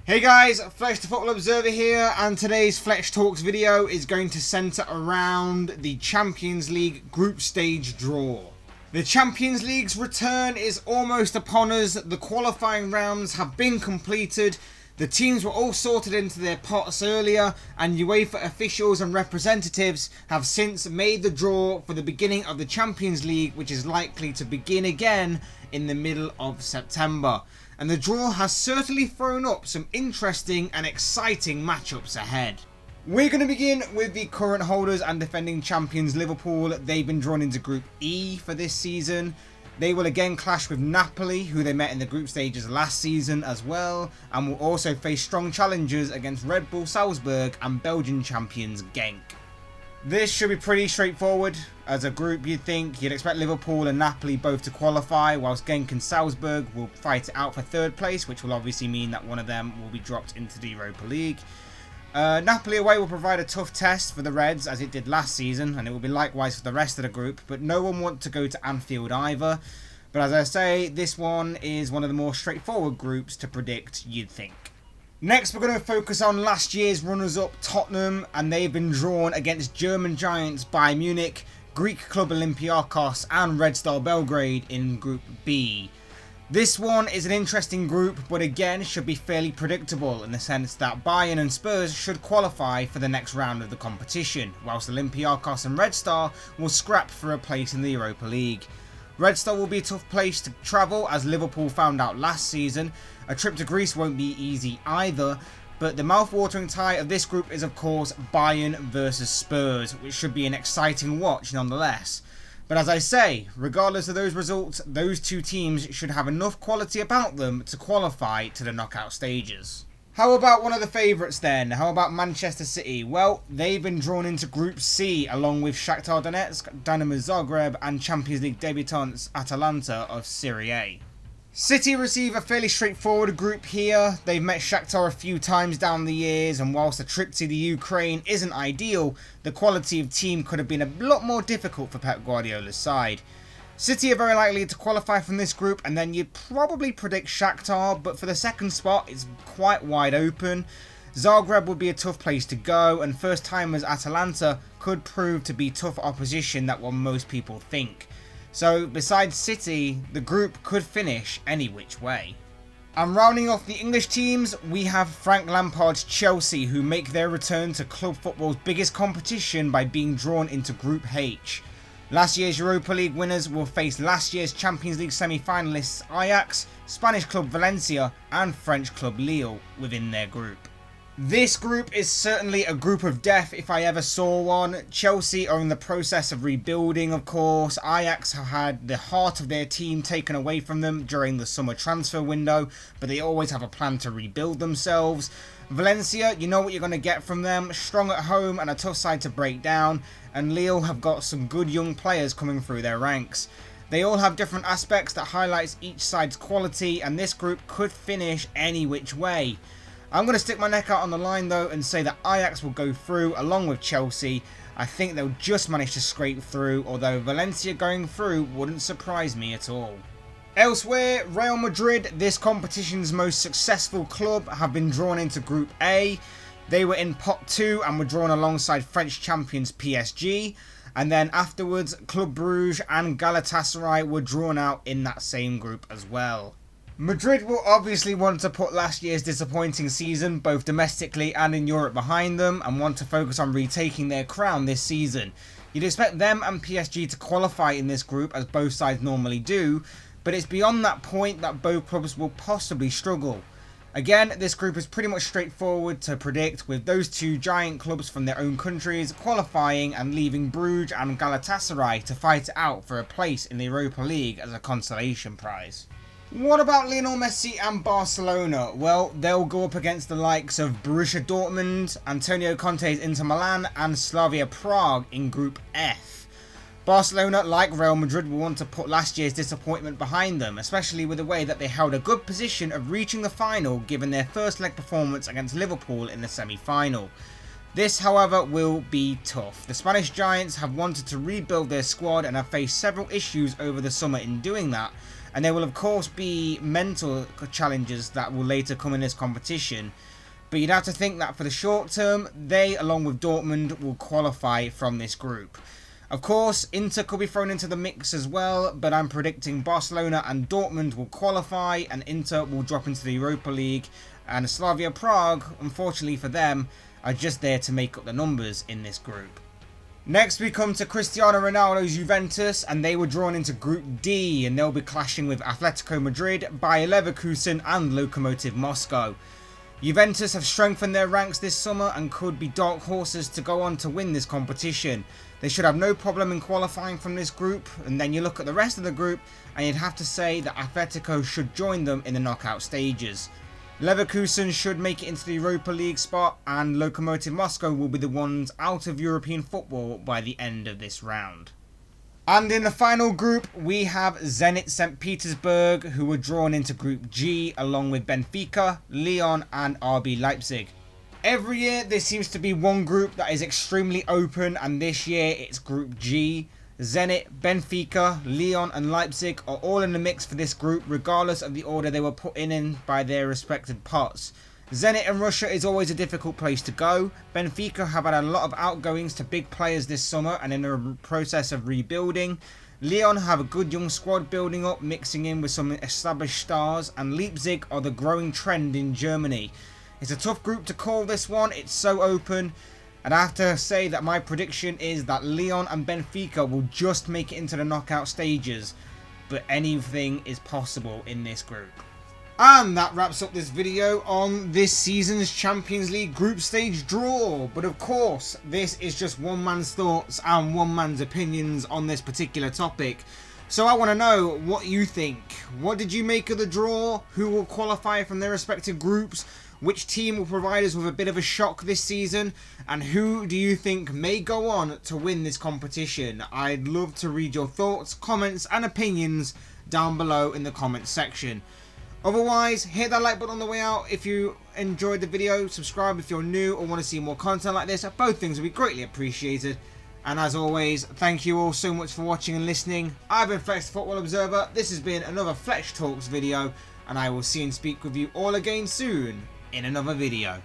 Hey guys, Fletch the Football Observer here, and today's Fletch Talks video is going to centre around the Champions League group stage draw. The Champions League's return is almost upon us. The qualifying rounds have been completed. The teams were all sorted into their pots earlier, and UEFA officials and representatives have since made the draw for the beginning of the Champions League, which is likely to begin again in the middle of September. And the draw has certainly thrown up some interesting and exciting matchups ahead. We're going to begin with the current holders and defending champions Liverpool. They've been drawn into Group E for this season. They will again clash with Napoli, who they met in the group stages last season as well, and will also face strong challengers against Red Bull Salzburg and Belgian champions Genk. This should be pretty straightforward. As a group, you'd expect Liverpool and Napoli both to qualify, whilst Genk and Salzburg will fight it out for third place, which will obviously mean that one of them will be dropped into the Europa League. Napoli away will provide a tough test for the Reds, as it did last season, and it will be likewise for the rest of the group, but no one wants to go to Anfield either. But as I say, this one is one of the more straightforward groups to predict, you'd think. Next, we're going to focus on last year's runners-up Tottenham, and they've been drawn against German giants Bayern Munich, Greek club Olympiacos and Red Star Belgrade in Group B. This one is an interesting group, but again should be fairly predictable in the sense that Bayern and Spurs should qualify for the next round of the competition, whilst Olympiacos and Red Star will scrap for a place in the Europa League. Red Star will be a tough place to travel, as Liverpool found out last season. A trip to Greece won't be easy either, but the mouth-watering tie of this group is of course Bayern versus Spurs, which should be an exciting watch nonetheless. But as I say, regardless of those results, those two teams should have enough quality about them to qualify to the knockout stages. How about one of the favourites then? How about Manchester City? Well, they've been drawn into Group C along with Shakhtar Donetsk, Dynamo Zagreb and Champions League debutants Atalanta of Serie A. City receive a fairly straightforward group here. They've met Shakhtar a few times down the years, and whilst the trip to the Ukraine isn't ideal, the quality of team could have been a lot more difficult for Pep Guardiola's side. City are very likely to qualify from this group, and then you'd probably predict Shakhtar, but for the second spot it's quite wide open. Zagreb would be a tough place to go, and first timers Atalanta could prove to be tough opposition than what most people think. So besides City, the group could finish any which way. And rounding off the English teams, we have Frank Lampard's Chelsea, who make their return to club football's biggest competition by being drawn into Group H. Last year's Europa League winners will face last year's Champions League semi-finalists Ajax, Spanish club Valencia and French club Lille within their group. This group is certainly a group of death if I ever saw one. Chelsea are in the process of rebuilding, of course. Ajax have had the heart of their team taken away from them during the summer transfer window, but they always have a plan to rebuild themselves. Valencia, you know what you're going to get from them. Strong at home and a tough side to break down. And Lille have got some good young players coming through their ranks. They all have different aspects that highlights each side's quality, and this group could finish any which way. I'm going to stick my neck out on the line though and say that Ajax will go through along with Chelsea. I think they'll just manage to scrape through, although Valencia going through wouldn't surprise me at all. Elsewhere, Real Madrid, this competition's most successful club, have been drawn into Group A. They were in Pot 2 and were drawn alongside French champions PSG. And then afterwards, Club Brugge and Galatasaray were drawn out in that same group as well. Madrid will obviously want to put last year's disappointing season, both domestically and in Europe, behind them and want to focus on retaking their crown this season. You'd expect them and PSG to qualify in this group, as both sides normally do, but it's beyond that point that both clubs will possibly struggle. Again, this group is pretty much straightforward to predict, with those two giant clubs from their own countries qualifying and leaving Brugge and Galatasaray to fight it out for a place in the Europa League as a consolation prize. What about Lionel Messi and Barcelona? Well, they'll go up against the likes of Borussia Dortmund, Antonio Conte's Inter Milan and Slavia Prague in Group F. Barcelona, like Real Madrid, will want to put last year's disappointment behind them, especially with the way that they held a good position of reaching the final given their first leg performance against Liverpool in the semi-final. This, however, will be tough. The Spanish Giants have wanted to rebuild their squad and have faced several issues over the summer in doing that, and there will of course be mental challenges that will later come in this competition. But you'd have to think that for the short term, they, along with Dortmund, will qualify from this group. Of course, Inter could be thrown into the mix as well, but I'm predicting Barcelona and Dortmund will qualify, and Inter will drop into the Europa League, and Slavia Prague, unfortunately for them, are just there to make up the numbers in this group. Next we come to Cristiano Ronaldo's Juventus, and they were drawn into Group D, and they'll be clashing with Atletico Madrid, Bayer Leverkusen and Lokomotiv Moscow. Juventus have strengthened their ranks this summer and could be dark horses to go on to win this competition. They should have no problem in qualifying from this group, and then you look at the rest of the group and you'd have to say that Atletico should join them in the knockout stages. Leverkusen should make it into the Europa League spot, and Lokomotiv Moscow will be the ones out of European football by the end of this round. And in the final group, we have Zenit St. Petersburg, who were drawn into Group G along with Benfica, Lyon and RB Leipzig. Every year there seems to be one group that is extremely open, and this year it's Group G. Zenit, Benfica, Lyon and Leipzig are all in the mix for this group, regardless of the order they were put in by their respective pots. Zenit in Russia is always a difficult place to go. Benfica have had a lot of outgoings to big players this summer and in the process of rebuilding. Lyon have a good young squad building up, mixing in with some established stars, and Leipzig are the growing trend in Germany. It's a tough group to call this one, it's so open, and I have to say that my prediction is that Lyon and Benfica will just make it into the knockout stages, but anything is possible in this group. And that wraps up this video on this season's Champions League group stage draw. But of course, this is just one man's thoughts and one man's opinions on this particular topic. So I want to know what you think. What did you make of the draw? Who will qualify from their respective groups? Which team will provide us with a bit of a shock this season? And who do you think may go on to win this competition? I'd love to read your thoughts, comments and opinions down below in the comments section. Otherwise, hit that like button on the way out if you enjoyed the video, subscribe if you're new or want to see more content like this. Both things would be greatly appreciated. And as always, thank you all so much for watching and listening. I've been Fletch the Football Observer. This has been another Fletch Talks video, and I will see and speak with you all again soon in another video.